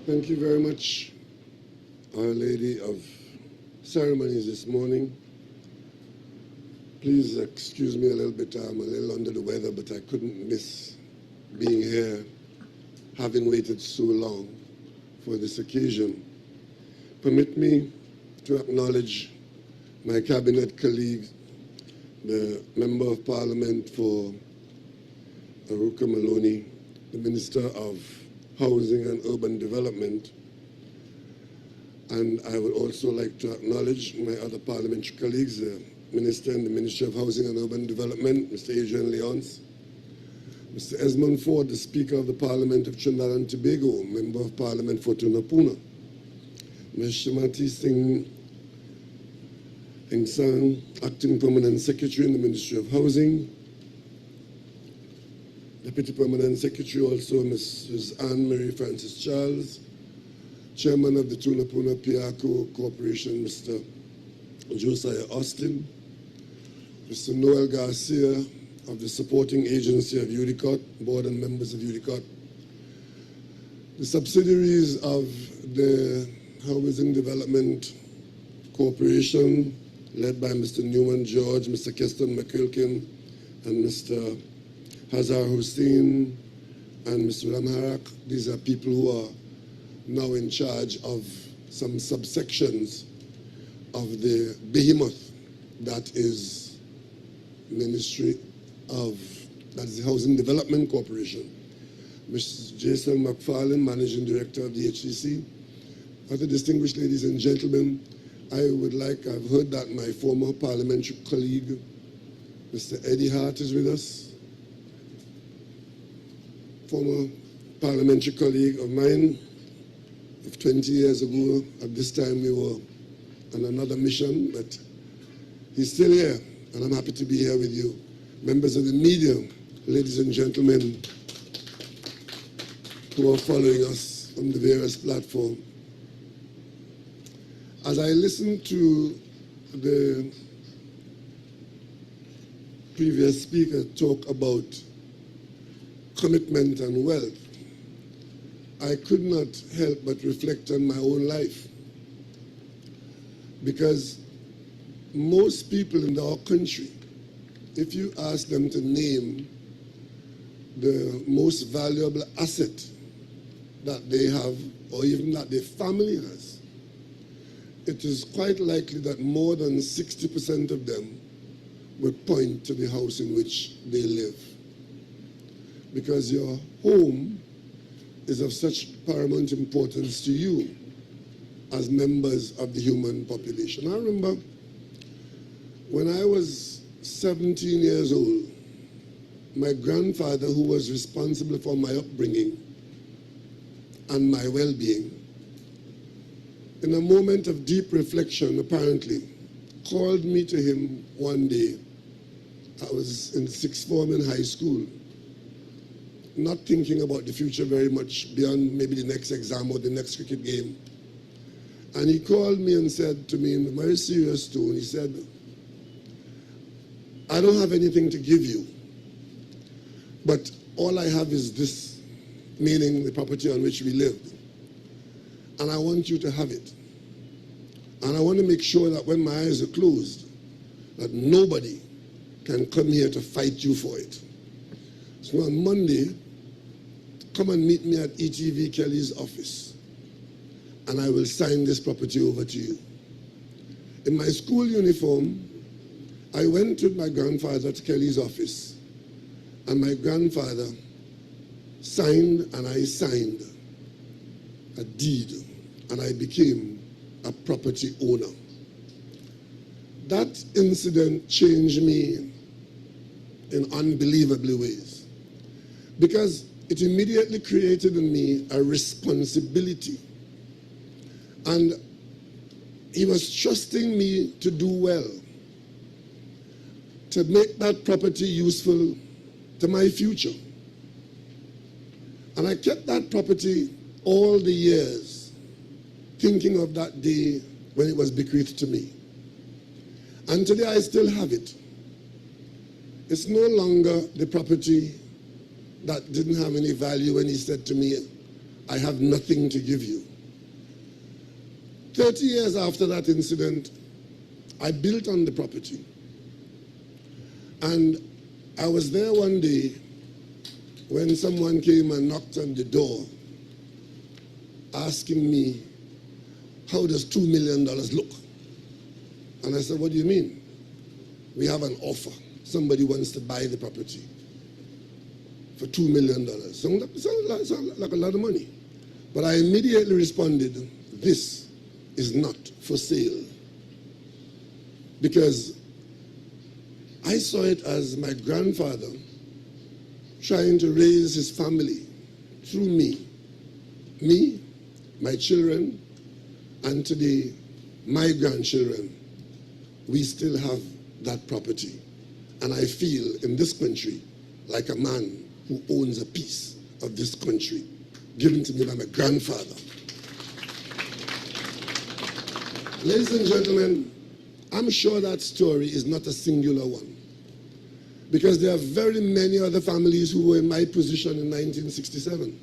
Thank you very much, Our Lady of Ceremonies this morning. Please excuse me a little bit. I'm a little under the weather, but I couldn't miss being here, having waited so long for this occasion. Permit me to acknowledge my cabinet colleague, the Member of Parliament for Aruka Maloney, the Minister of Housing and Urban Development. And I would also like to acknowledge my other parliamentary colleagues, the Minister in the Ministry of Housing and Urban Development, Mr. Adrian Leonce, Mr. Esmond Ford, the Speaker of the Parliament of Trinidad and Tobago, Member of Parliament for Tunapuna, Ms. Shrimati Singh Sang, Acting Permanent Secretary in the Ministry of Housing, Deputy Permanent Secretary also, Mrs. Anne-Marie Francis Charles, Chairman of the Tunapuna Piaco Corporation, Mr. Josiah Austin, Mr. Noel Garcia of the Supporting Agency of UDICOT, Board and members of UDICOT, the subsidiaries of the Housing Development Corporation, led by Mr. Newman George, Mr. Keston McQuilkin, and Mr. Hazar Hussein and Mr. Ramharak. These are people who are now in charge of some subsections of the behemoth that is that's the Housing Development Corporation. Mr. Jason McFarlane, Managing Director of the HCC. Other distinguished ladies and gentlemen, I've heard that my former parliamentary colleague, Mr. Eddie Hart, is with us. Former parliamentary colleague of mine of 20 years ago. At this time we were on another mission, but he's still here, and I'm happy to be here with you. Members of the media, ladies and gentlemen who are following us on the various platforms. As I listened to the previous speaker talk about commitment and wealth, I could not help but reflect on my own life. Because most people in our country, if you ask them to name the most valuable asset that they have, or even that their family has, it is quite likely that more than 60% of them would point to the house in which they live. Because your home is of such paramount importance to you as members of the human population. I remember when I was 17 years old, my grandfather, who was responsible for my upbringing and my well-being, in a moment of deep reflection, apparently, called me to him one day. I was in sixth form in high school, not thinking about the future very much beyond maybe the next exam or the next cricket game. And he called me and said to me in a very serious tone, he said, I don't have anything to give you, but all I have is this, meaning the property on which we live. And I want you to have it. And I want to make sure that when my eyes are closed, that nobody can come here to fight you for it. So on Monday, come and meet me at ETV Kelly's office, and I will sign this property over to you. In my school uniform, I went with my grandfather to Kelly's office, and my grandfather signed and I signed a deed, and I became a property owner. That incident changed me in unbelievable ways, because it immediately created in me a responsibility. And he was trusting me to do well, to make that property useful to my future. And I kept that property all the years thinking of that day when it was bequeathed to me. And today I still have it. It's no longer the property that didn't have any value when he said to me, I have nothing to give you. 30 years after that incident, I built on the property. And I was there one day when someone came and knocked on the door asking me, how does $2 million look? And I said, what do you mean? We have an offer. Somebody wants to buy the property for $2 million. Sounds like a lot of money. But I immediately responded, this is not for sale. Because I saw it as my grandfather trying to raise his family through me, my children, and today my grandchildren. We still have that property. And I feel in this country like a man who owns a piece of this country given to me by my grandfather. Ladies and gentlemen, I'm sure that story is not a singular one, because there are very many other families who were in my position in 1967.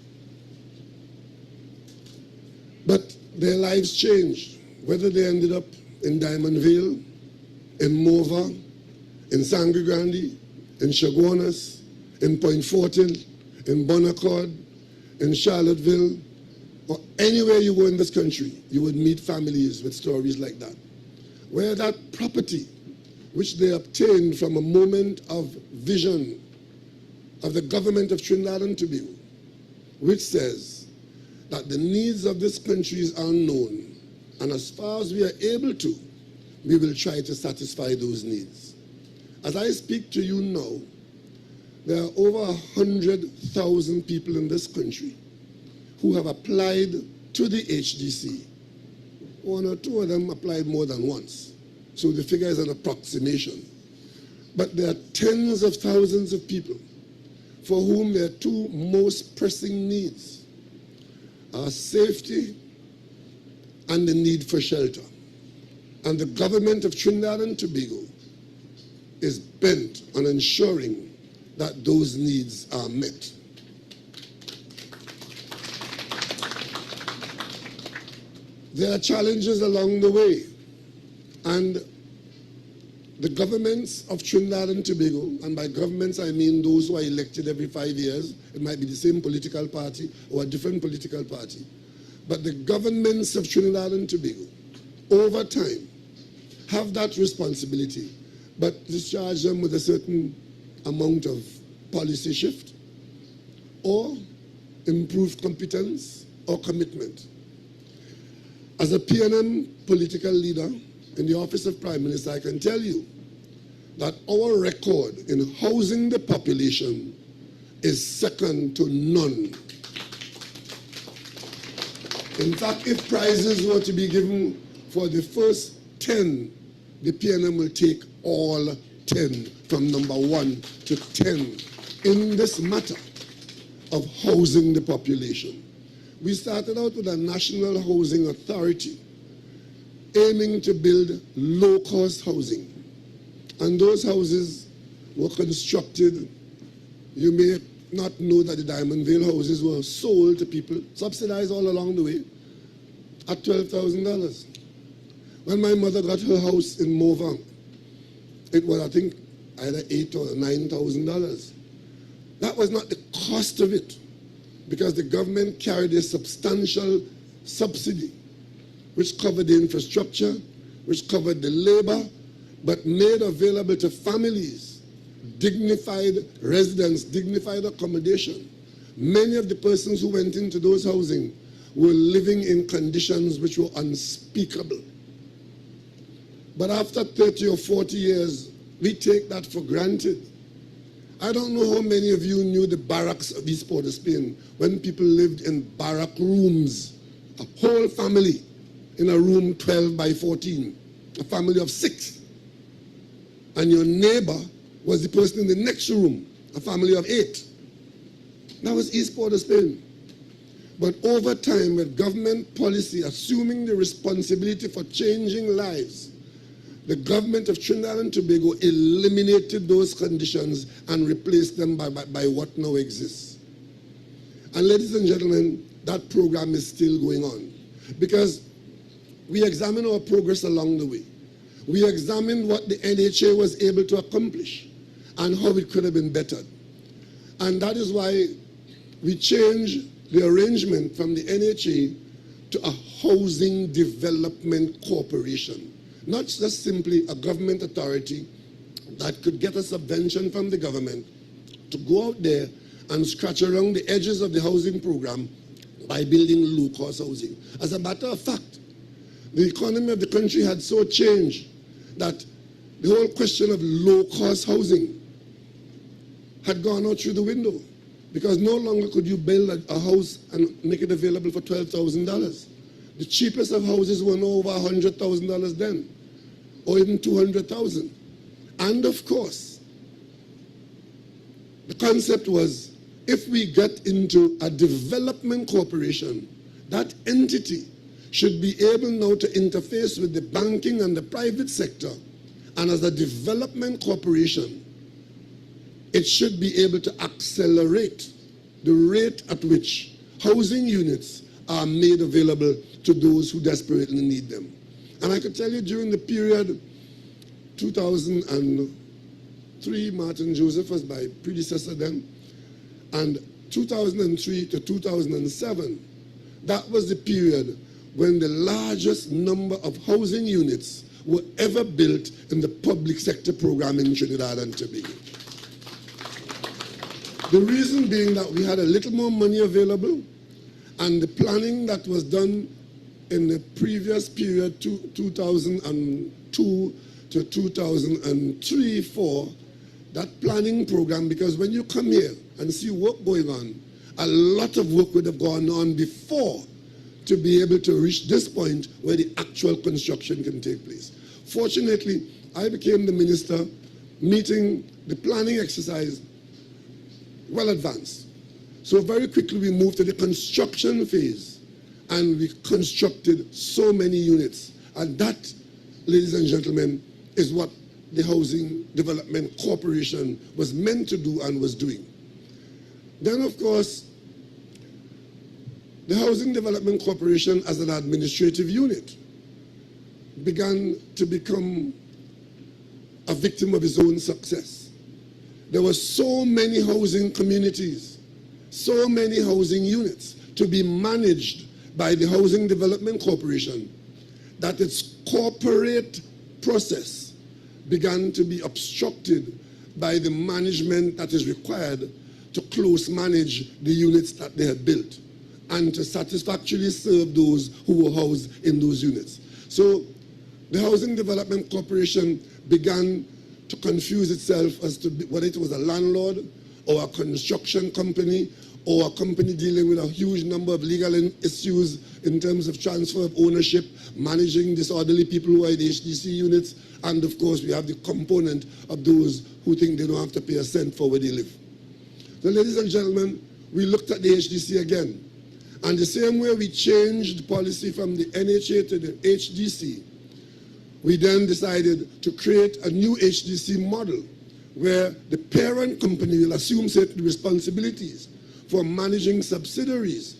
But their lives changed, whether they ended up in Diamond Vale, in Mova, in Sangre Grande, in Chaguanas, in Point Fortin, in Bon Accord, in Charlottesville, or anywhere you go in this country, you would meet families with stories like that, where that property, which they obtained from a moment of vision of the government of Trinidad and Tobago, which says that the needs of this country is unknown, and as far as we are able to, we will try to satisfy those needs. As I speak to you now, there are over 100,000 people in this country who have applied to the HDC. One or two of them applied more than once, so the figure is an approximation. But there are tens of thousands of people for whom their two most pressing needs are safety and the need for shelter. And the government of Trinidad and Tobago is bent on ensuring that those needs are met. There are challenges along the way, and the governments of Trinidad and Tobago, and by governments I mean those who are elected every 5 years, it might be the same political party or a different political party, but the governments of Trinidad and Tobago, over time, have that responsibility, but discharge them with a certain amount of policy shift, or improved competence, or commitment. As a PNM political leader in the office of Prime Minister, I can tell you that our record in housing the population is second to none. In fact, if prizes were to be given for the first 10, the PNM will take all 10 from number 1 to 10 in this matter of housing the population. We started out with a national housing authority aiming to build low-cost housing. And those houses were constructed. You may not know that the Diamond Vale houses were sold to people, subsidized all along the way, at $12,000. When my mother got her house in Mova, it was, I think, either $8,000 or $9,000. That was not the cost of it, because the government carried a substantial subsidy, which covered the infrastructure, which covered the labor, but made available to families dignified residence, dignified accommodation. Many of the persons who went into those housing were living in conditions which were unspeakable. But after 30 or 40 years, we take that for granted. I don't know how many of you knew the barracks of East Port of Spain, when people lived in barrack rooms, a whole family in a room 12 by 14, a family of 6. And your neighbor was the person in the next room, a family of 8. That was East Port of Spain. But over time, with government policy assuming the responsibility for changing lives, the government of Trinidad and Tobago eliminated those conditions and replaced them by what now exists. And ladies and gentlemen, that program is still going on, because we examine our progress along the way. We examined what the NHA was able to accomplish and how it could have been bettered. And that is why we changed the arrangement from the NHA to a housing development corporation. Not just simply a government authority that could get a subvention from the government to go out there and scratch around the edges of the housing program by building low-cost housing. As a matter of fact, the economy of the country had so changed that the whole question of low-cost housing had gone out through the window, because no longer could you build a house and make it available for $12,000. The cheapest of houses were no over $100,000 then, or even $200,000. And of course, the concept was, if we get into a development corporation, that entity should be able now to interface with the banking and the private sector, and as a development corporation, it should be able to accelerate the rate at which housing units are made available to those who desperately need them. And I could tell you, during the period 2003, Martin Joseph was my predecessor then, and 2003 to 2007, that was the period when the largest number of housing units were ever built in the public sector program in Trinidad and Tobago. The reason being that we had a little more money available, and the planning that was done in the previous period, 2002 to 2003-04, that planning program, because when you come here and see work going on, a lot of work would have gone on before to be able to reach this point where the actual construction can take place. Fortunately, I became the minister, meeting the planning exercise well advanced. So very quickly we moved to the construction phase, and we constructed so many units. And that, ladies and gentlemen, is what the Housing Development Corporation was meant to do and was doing. Then, of course, the Housing Development Corporation as an administrative unit began to become a victim of its own success. There were so many housing communities, so many housing units to be managed by the Housing Development Corporation that its corporate process began to be obstructed by the management that is required to close manage the units that they had built and to satisfactorily serve those who were housed in those units. So the Housing Development Corporation began to confuse itself as to whether it was a landlord or a construction company or a company dealing with a huge number of legal issues in terms of transfer of ownership, managing disorderly people who are in HDC units, and of course we have the component of those who think they don't have to pay a cent for where they live. So ladies and gentlemen, we looked at the HDC again, and the same way we changed policy from the NHA to the HDC, we then decided to create a new HDC model where the parent company will assume certain responsibilities for managing subsidiaries.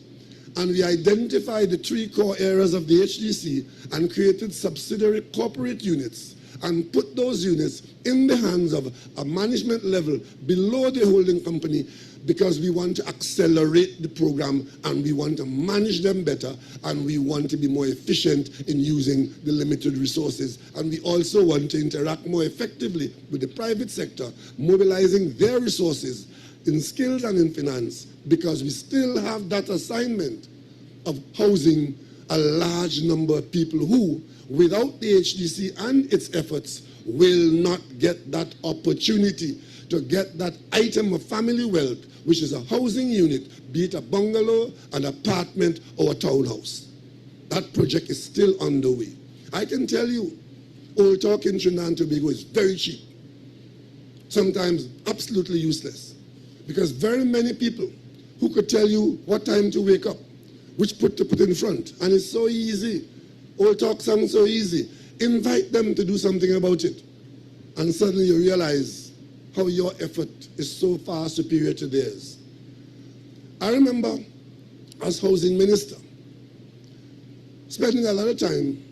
And we identified the three core areas of the HDC and created subsidiary corporate units and put those units in the hands of a management level below the holding company, because we want to accelerate the program and we want to manage them better and we want to be more efficient in using the limited resources. And we also want to interact more effectively with the private sector, mobilizing their resources in skills and in finance, because we still have that assignment of housing a large number of people who, without the HDC and its efforts, will not get that opportunity to get that item of family wealth, which is a housing unit, be it a bungalow, an apartment, or a townhouse. That project is still underway. I can tell you, old talk in Trinidad and Tobago is very cheap, sometimes absolutely useless, because very many people who could tell you what time to wake up, which to put in front. And it's so easy. Old talk sounds so easy. Invite them to do something about it. And suddenly you realize how your effort is so far superior to theirs. I remember, as housing minister, spending a lot of time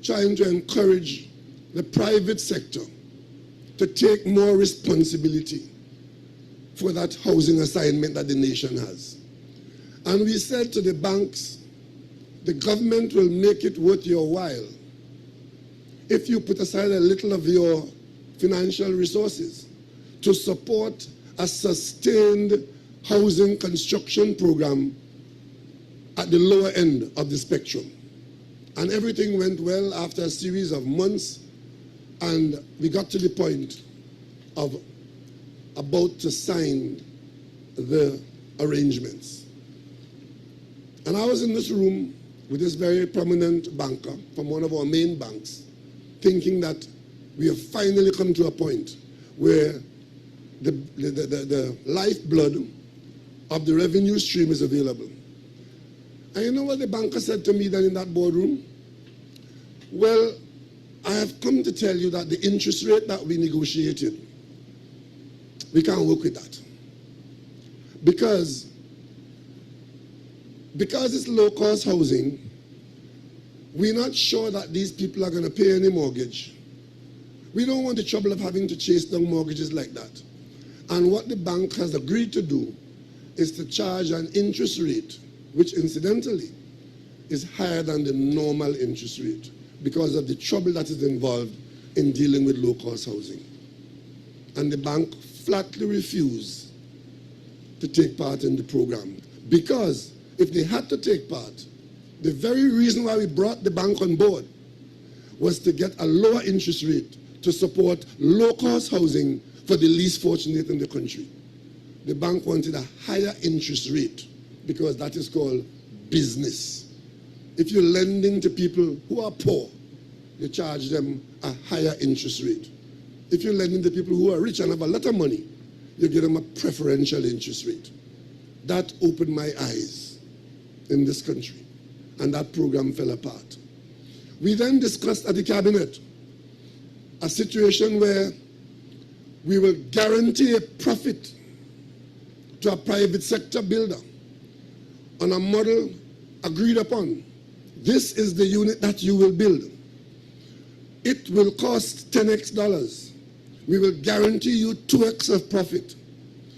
trying to encourage the private sector to take more responsibility for that housing assignment that the nation has. And we said to the banks, the government will make it worth your while if you put aside a little of your financial resources to support a sustained housing construction program at the lower end of the spectrum. And everything went well after a series of months, and we got to the point of about to sign the arrangements. And I was in this room with this very prominent banker from one of our main banks, thinking that we have finally come to a point where the lifeblood of the revenue stream is available. And you know what the banker said to me then in that boardroom? Well, I have come to tell you that the interest rate that we negotiated, we can't work with that. Because it's low-cost housing, we're not sure that these people are going to pay any mortgage. We don't want the trouble of having to chase down mortgages like that. And what the bank has agreed to do is to charge an interest rate, which incidentally is higher than the normal interest rate because of the trouble that is involved in dealing with low-cost housing. And the bank flatly refused to take part in the program, because if they had to take part, the very reason why we brought the bank on board was to get a lower interest rate to support low-cost housing for the least fortunate in the country. The bank wanted a higher interest rate because that is called business. If you're lending to people who are poor, you charge them a higher interest rate. If you're lending to people who are rich and have a lot of money, you give them a preferential interest rate. That opened my eyes in this country, and that program fell apart. We then discussed at the cabinet a situation where we will guarantee a profit to a private sector builder on a model agreed upon. This is the unit that you will build. It will cost 10x dollars. We will guarantee you 2x of profit.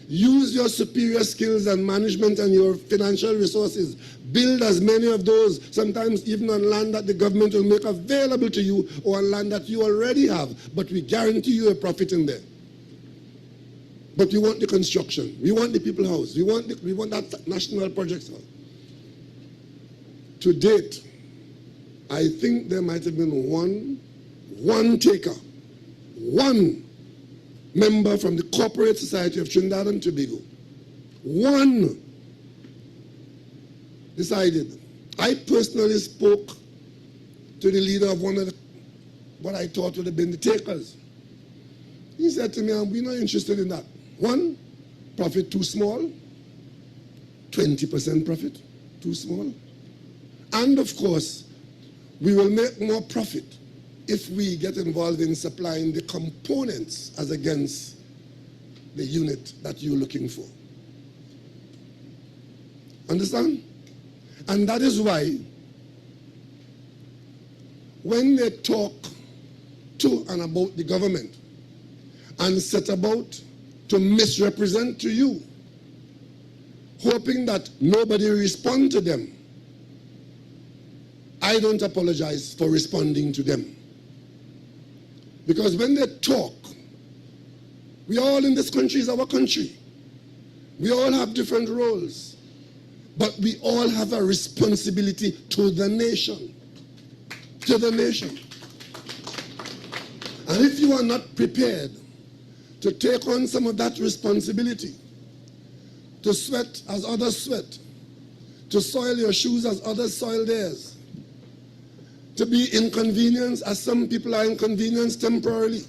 Use your superior skills and management and your financial resources. Build as many of those, sometimes even on land that the government will make available to you or on land that you already have. But we guarantee you a profit in there. But we want the construction. We want the people house. We want that national project house. To date, I think there might have been one taker, one member from the corporate society of Trinidad and Tobago. One decided. I personally spoke to the leader of one of what I thought would have been the takers. He said to me, we're not interested in that. One, profit too small. 20% profit, too small. And of course, we will make more profit if we get involved in supplying the components as against the unit that you're looking for. Understand? And that is why when they talk to and about the government and set about to misrepresent to you, hoping that nobody respond to them, I don't apologize for responding to them. Because when they talk, we all in this country is our country. We all have different roles. But we all have a responsibility to the nation. To the nation. And if you are not prepared to take on some of that responsibility, to sweat as others sweat, to soil your shoes as others soil theirs, to be inconvenienced as some people are inconvenienced temporarily,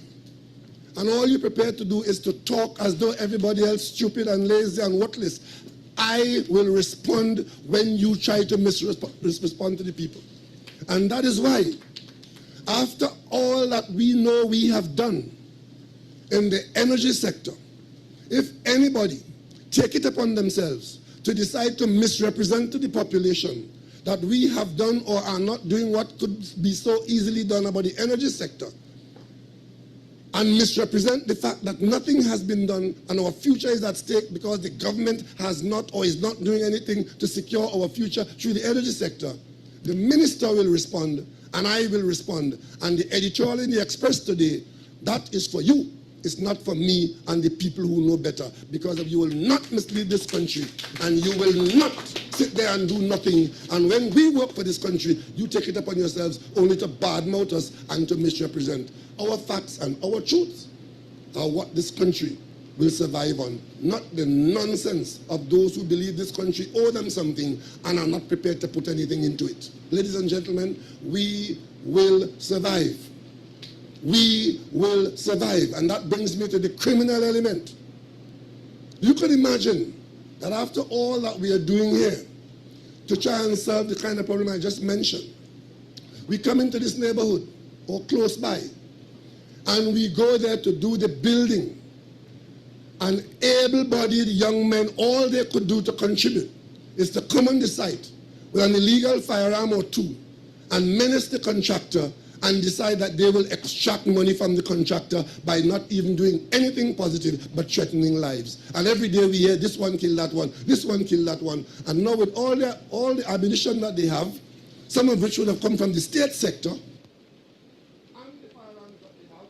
and all you're prepared to do is to talk as though everybody else is stupid and lazy and worthless, I will respond when you try to misrespond to the people. And that is why, after all that we know we have done in the energy sector, if anybody take it upon themselves to decide to misrepresent to the population that we have done or are not doing what could be so easily done about the energy sector, and misrepresent the fact that nothing has been done and our future is at stake because the government has not or is not doing anything to secure our future through the energy sector, the minister will respond and I will respond. And the editorial in the Express today, that is for you. It's not for me and the people who know better, because you will not mislead this country and you will not sit there and do nothing. And when we work for this country, you take it upon yourselves only to badmouth us and to misrepresent. Our facts and our truths are what this country will survive on, not the nonsense of those who believe this country owe them something and are not prepared to put anything into it. Ladies and gentlemen, we will survive. We will survive. And that brings me to the criminal element. You could imagine that after all that we are doing here to try and solve the kind of problem I just mentioned, we come into this neighborhood or close by and we go there to do the building, and able-bodied young men, all they could do to contribute is to come on the site with an illegal firearm or two and menace the contractor and decide that they will extract money from the contractor by not even doing anything positive but threatening lives. And every day we hear this one killed that one, this one killed that one. And now with all the ammunition that they have, some of which would have come from the state sector, and the firearms that they have,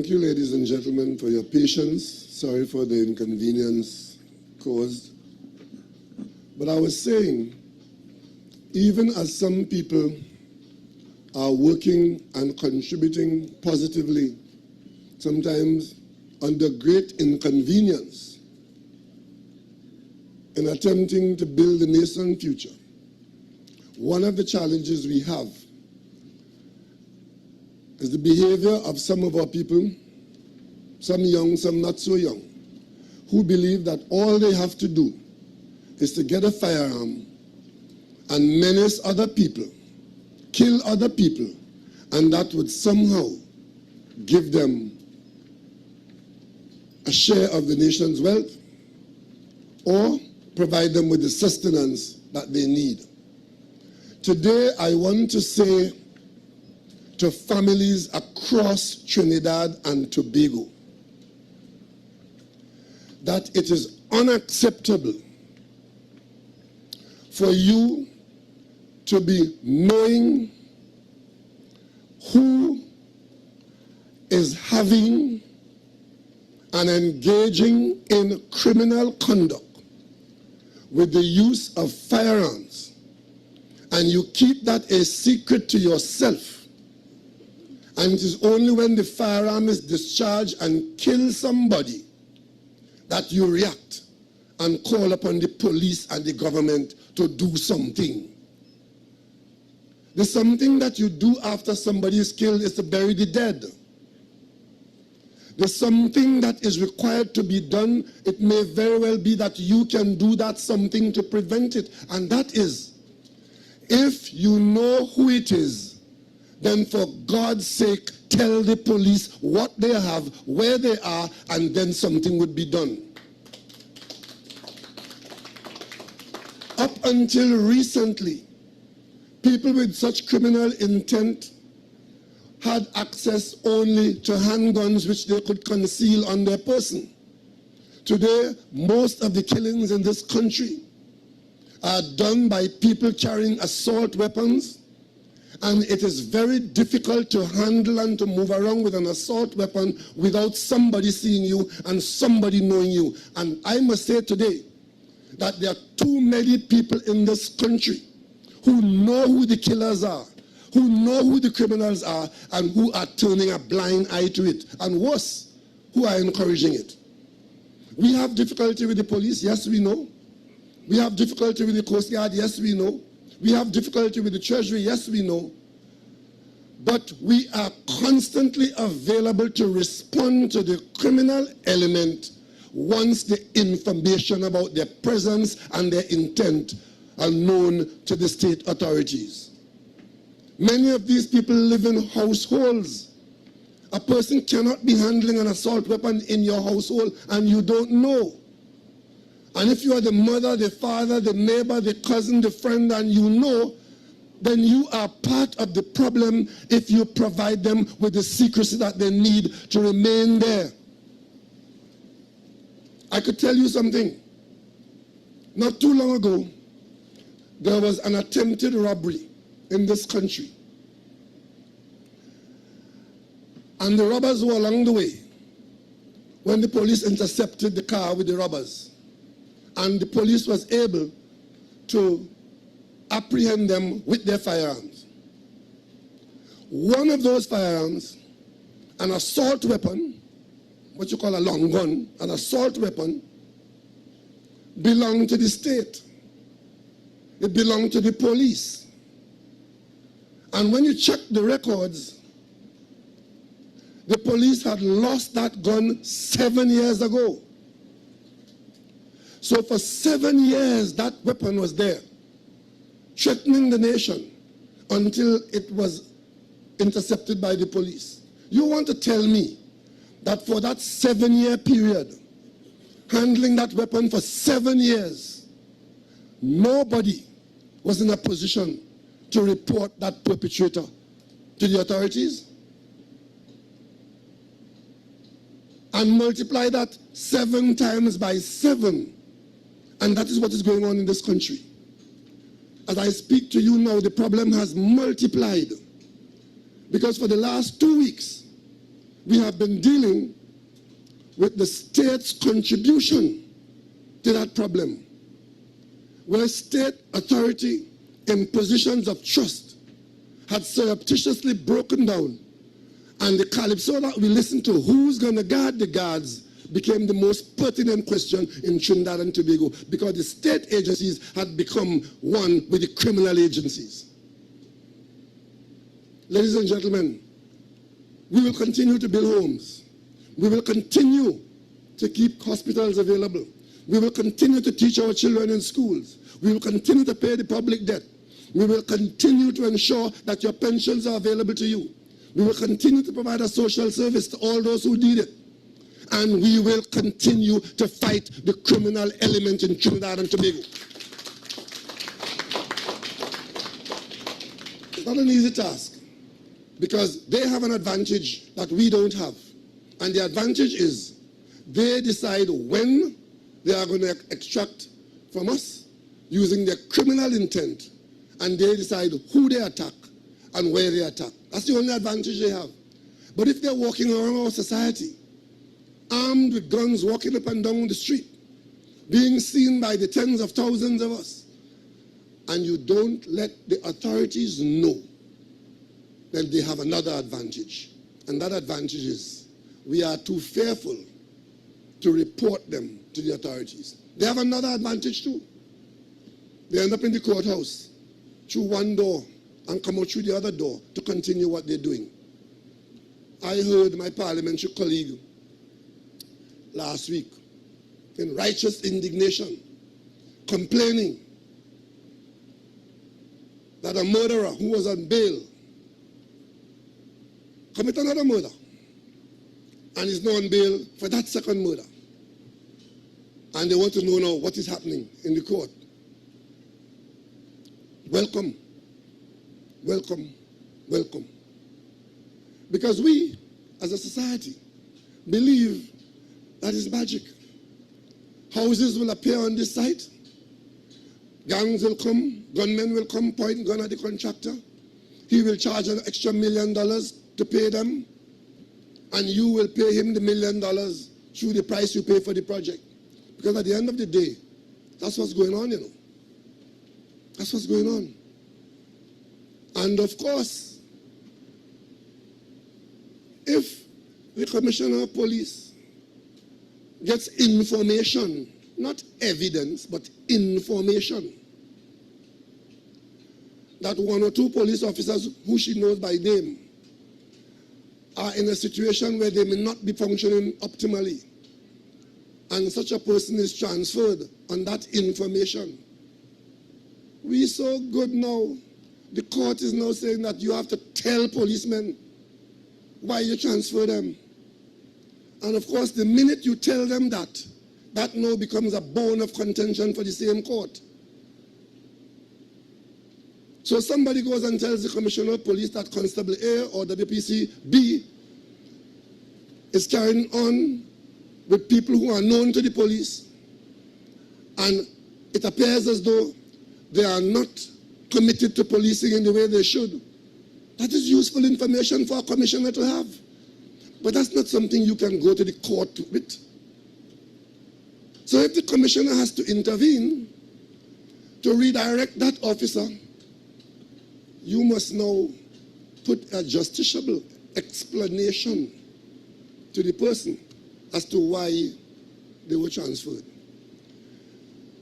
Thank you, ladies and gentlemen, for your patience. Sorry for the inconvenience caused. But I was saying, even as some people are working and contributing positively, sometimes under great inconvenience, in attempting to build the nation's future, one of the challenges we have is the behavior of some of our people, some young, some not so young, who believe that all they have to do is to get a firearm and menace other people, kill other people, and that would somehow give them a share of the nation's wealth or provide them with the sustenance that they need. Today, I want to say to families across Trinidad and Tobago that it is unacceptable for you to be knowing who is having and engaging in criminal conduct with the use of firearms, and you keep that a secret to yourself. And it is only when the firearm is discharged and kills somebody that you react and call upon the police and the government to do something. The something that you do after somebody is killed is to bury the dead. The something that is required to be done, it may very well be that you can do that something to prevent it. And that is, if you know who it is, then for God's sake, tell the police what they have, where they are, and then something would be done. Up until recently, people with such criminal intent had access only to handguns which they could conceal on their person. Today, most of the killings in this country are done by people carrying assault weapons, and it is very difficult to handle and to move around with an assault weapon without somebody seeing you and somebody knowing you. And I must say today that there are too many people in this country who know who the killers are, who know who the criminals are, and who are turning a blind eye to it. And worse, who are encouraging it. We have difficulty with the police, yes, we know. We have difficulty with the Coast Guard, yes, we know. We have difficulty with the Treasury, yes, we know. But we are constantly available to respond to the criminal element once the information about their presence and their intent are known to the state authorities. Many of these people live in households. A person cannot be handling an assault weapon in your household and you don't know. And if you are the mother, the father, the neighbor, the cousin, the friend, and you know, then you are part of the problem if you provide them with the secrecy that they need to remain there. I could tell you something. Not too long ago, there was an attempted robbery in this country. And the robbers were along the way when the police intercepted the car with the robbers. And the police was able to apprehend them with their firearms. One of those firearms, an assault weapon, what you call a long gun, an assault weapon, belonged to the state. It belonged to the police. And when you check the records, the police had lost that gun 7 years ago. So for 7 years, that weapon was there, threatening the nation until it was intercepted by the police. You want to tell me that for that 7-year period, handling that weapon for 7 years, nobody was in a position to report that perpetrator to the authorities? And multiply that 7 times by 7. And that is what is going on in this country. As I speak to you now, the problem has multiplied. Because for the last 2 weeks, we have been dealing with the state's contribution to that problem, where state authority in positions of trust had surreptitiously broken down, and the calypso that we listened to, who's going to guard the guards, became the most pertinent question in Trinidad and Tobago, because the state agencies had become one with the criminal agencies. Ladies and gentlemen, we will continue to build homes. We will continue to keep hospitals available. We will continue to teach our children in schools. We will continue to pay the public debt. We will continue to ensure that your pensions are available to you. We will continue to provide a social service to all those who need it. And we will continue to fight the criminal element in Trinidad and Tobago. It's not an easy task, because they have an advantage that we don't have. And the advantage is they decide when they are going to extract from us using their criminal intent, and they decide who they attack and where they attack. That's the only advantage they have. But if they're walking around our society, armed with guns, walking up and down the street, being seen by the tens of thousands of us, and you don't let the authorities know, then they have another advantage. And that advantage is we are too fearful to report them to the authorities. They have another advantage too. They end up in the courthouse through one door and come out through the other door to continue what they're doing. I heard my parliamentary colleague last week in righteous indignation complaining that a murderer who was on bail committed another murder and is now on bail for that second murder. And they want to know now what is happening in the court. Welcome, welcome, welcome. Because we, as a society, believe that is magic. Houses will appear on this site. Gangs will come, gunmen will come, point gun at the contractor. He will charge an extra $1 million to pay them, and you will pay him the $1 million through the price you pay for the project. Because at the end of the day, that's what's going on, you know. That's what's going on. And of course, if the Commissioner of Police gets information, not evidence, but information, that one or two police officers who she knows by name are in a situation where they may not be functioning optimally, and such a person is transferred on that information. We so good now. The court is now saying that you have to tell policemen why you transfer them. And of course, the minute you tell them that, that now becomes a bone of contention for the same court. So somebody goes and tells the Commissioner of Police that Constable A or WPC B is carrying on with people who are known to the police, and it appears as though they are not committed to policing in the way they should. That is useful information for a commissioner to have. But that's not something you can go to the court with. So if the commissioner has to intervene to redirect that officer, you must now put a justiciable explanation to the person as to why they were transferred.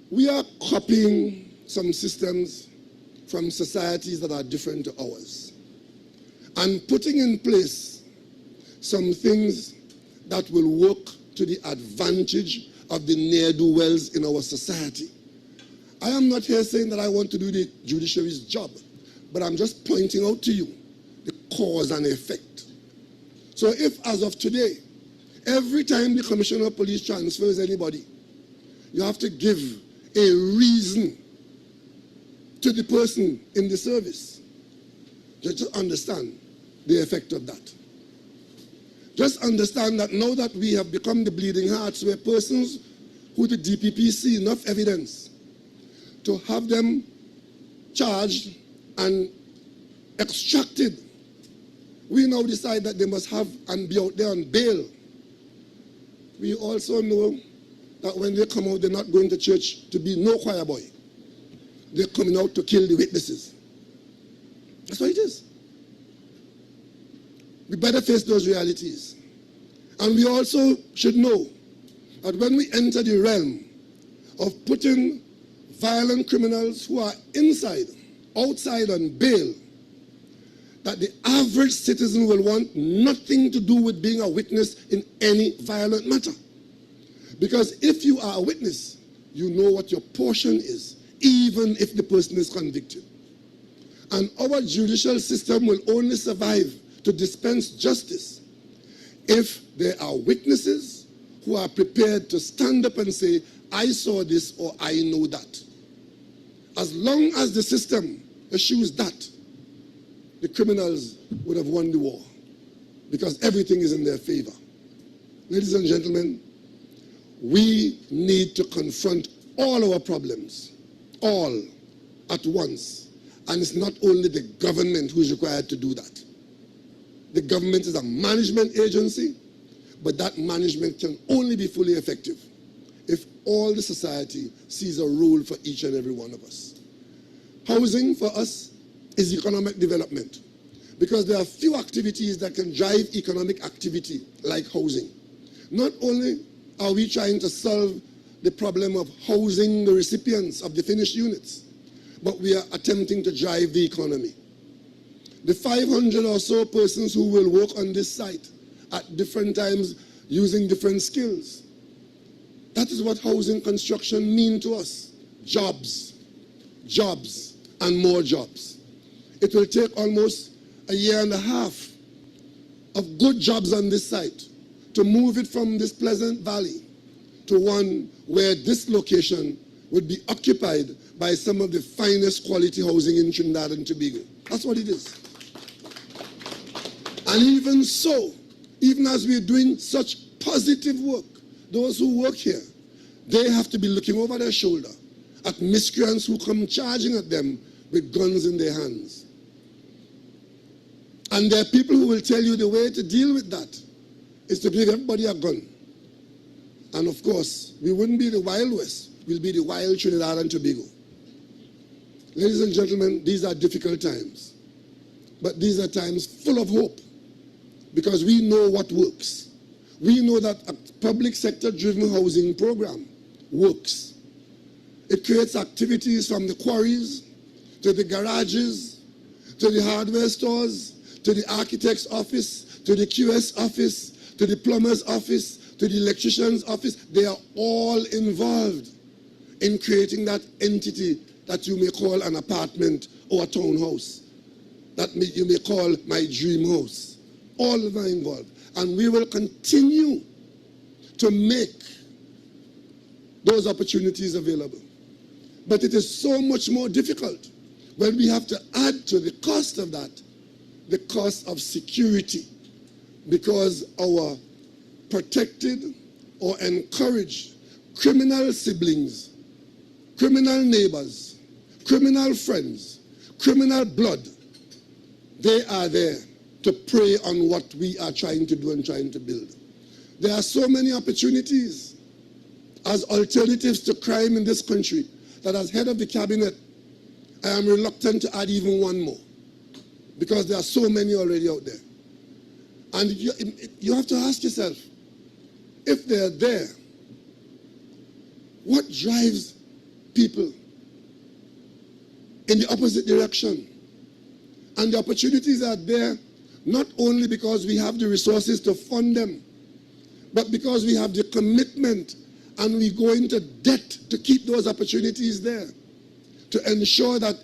We are copying some systems from societies that are different to ours and putting in place some things that will work to the advantage of the ne'er-do-wells in our society. I am not here saying that I want to do the judiciary's job, but I'm just pointing out to you the cause and effect. So if, as of today, every time the Commissioner of Police transfers anybody, you have to give a reason to the person in the service, just understand the effect of that. Just understand that now that we have become the bleeding hearts, where persons who the DPP see enough evidence to have them charged and extracted we now decide that they must have and be out there on bail. We also know that when they come out, they're not going to church to be no choir boy. They're coming out to kill the witnesses. That's what it is. We better face those realities. And we also should know that when we enter the realm of putting violent criminals who are outside on bail, that the average citizen will want nothing to do with being a witness in any violent matter. Because if you are a witness, you know what your portion is, even if the person is convicted. And our judicial system will only survive to dispense justice if there are witnesses who are prepared to stand up and say, I saw this or I know that. As long as the system eschews that, the criminals would have won the war because everything is in their favor. Ladies and gentlemen, we need to confront all our problems, all at once. And it's not only the government who is required to do that. The government is a management agency, but that management can only be fully effective if all the society sees a role for each and every one of us. Housing for us is economic development, because there are few activities that can drive economic activity like housing. Not only are we trying to solve the problem of housing the recipients of the finished units, but we are attempting to drive the economy. The 500 or so persons who will work on this site at different times using different skills, that is what housing construction means to us. Jobs, jobs, and more jobs. It will take almost a year and a half of good jobs on this site to move it from this pleasant valley to one where this location would be occupied by some of the finest quality housing in Trinidad and Tobago. That's what it is. And even so, even as we're doing such positive work, those who work here, they have to be looking over their shoulder at miscreants who come charging at them with guns in their hands. And there are people who will tell you the way to deal with that is to give everybody a gun. And of course, we wouldn't be the Wild West, we'll be the wild Trinidad and Tobago. Ladies and gentlemen, these are difficult times. But these are times full of hope, because we know what works. We know that a public sector-driven housing program works. It creates activities from the quarries, to the garages, to the hardware stores, to the architect's office, to the QS office, to the plumber's office, to the electrician's office. They are all involved in creating that entity that you may call an apartment or a townhouse, that you may call my dream house. All of them are involved. And we will continue to make those opportunities available. But it is so much more difficult when we have to add to the cost of that, the cost of security, because our protected or encouraged criminal siblings, criminal neighbors, criminal friends, criminal blood, they are there to prey on what we are trying to do and trying to build. There are so many opportunities as alternatives to crime in this country that as head of the cabinet, I am reluctant to add even one more, because there are so many already out there. And you have to ask yourself, if they're there, what drives people in the opposite direction? And the opportunities are there not only because we have the resources to fund them, but because we have the commitment and we go into debt to keep those opportunities there, to ensure that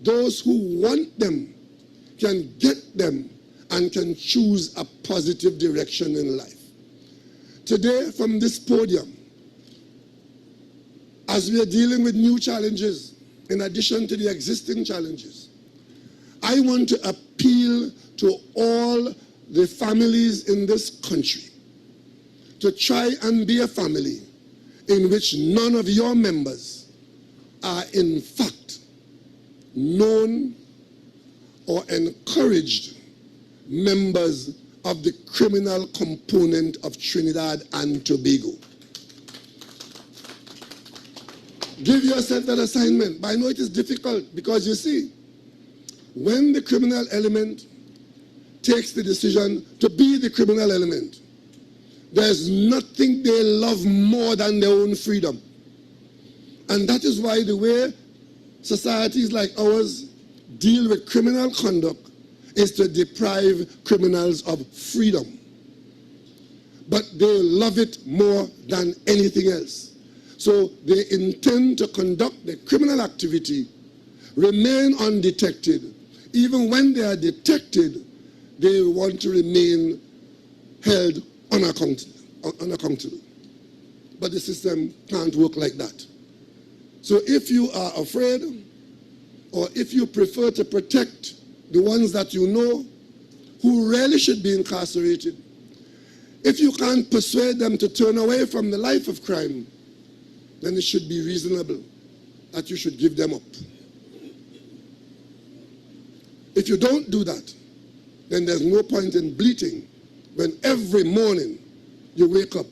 those who want them can get them and can choose a positive direction in life. Today, from this podium, as we are dealing with new challenges, in addition to the existing challenges, I want to appeal to all the families in this country to try and be a family in which none of your members are in fact known or encouraged members of the criminal component of Trinidad and Tobago. Give yourself that assignment. But I know it is difficult because you see, when the criminal element takes the decision to be the criminal element, there's nothing they love more than their own freedom. And that is why the way societies like ours deal with criminal conduct is to deprive criminals of freedom. But they love it more than anything else. So they intend to conduct the criminal activity, remain undetected. Even when they are detected, they want to remain held unaccountable. But the system can't work like that. So if you are afraid, or if you prefer to protect the ones that you know who really should be incarcerated, if you can't persuade them to turn away from the life of crime, then it should be reasonable that you should give them up. If you don't do that, then there's no point in bleating when every morning you wake up,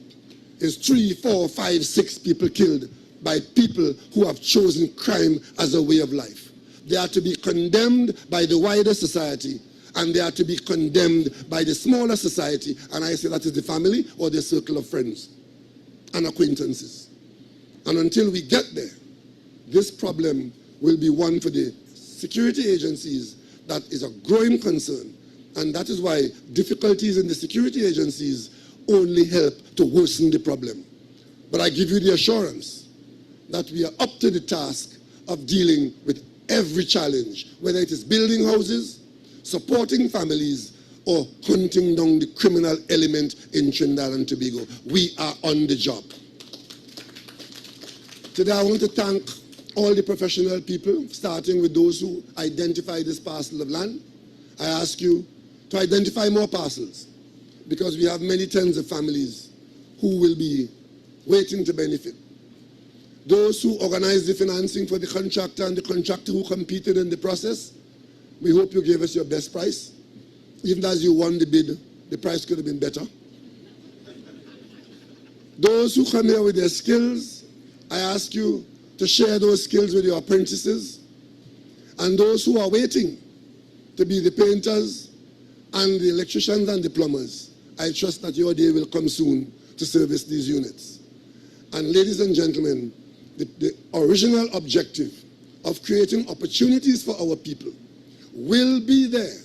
is 3, 4, 5, 6 people killed by people who have chosen crime as a way of life. They are to be condemned by the wider society, and they are to be condemned by the smaller society, and I say that is the family or the circle of friends and acquaintances. And until we get there, this problem will be one for the security agencies that is a growing concern. And that is why difficulties in the security agencies only help to worsen the problem. But I give you the assurance that we are up to the task of dealing with every challenge, whether it is building houses, supporting families, or hunting down the criminal element in Trinidad and Tobago. We are on the job. Today I want to thank all the professional people, starting with those who identify this parcel of land. I ask you to identify more parcels, because we have many tens of families who will be waiting to benefit. Those who organize the financing for the contractor and the contractor who competed in the process, we hope you gave us your best price. Even as you won the bid, the price could have been better. Those who come here with their skills, I ask you to share those skills with your apprentices. And those who are waiting to be the painters and the electricians and the plumbers, I trust that your day will come soon to service these units. And ladies and gentlemen, the original objective of creating opportunities for our people will be there,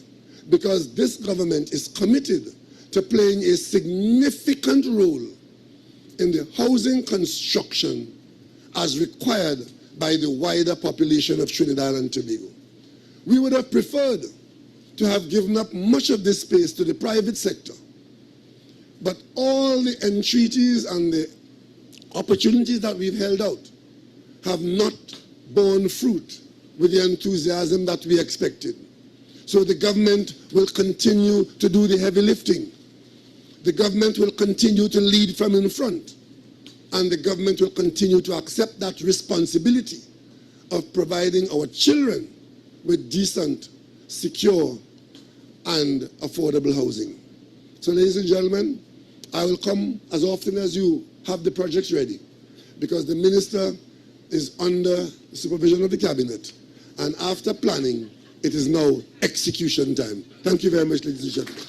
because this government is committed to playing a significant role in the housing construction as required by the wider population of Trinidad and Tobago. We would have preferred to have given up much of this space to the private sector, but all the entreaties and the opportunities that we've held out have not borne fruit with the enthusiasm that we expected. So the government will continue to do the heavy lifting. The government will continue to lead from in front. And the government will continue to accept that responsibility of providing our children with decent, secure, and affordable housing. So ladies and gentlemen, I will come as often as you have the projects ready, because the minister is under the supervision of the cabinet. And after planning, it is now execution time. Thank you very much, ladies and gentlemen.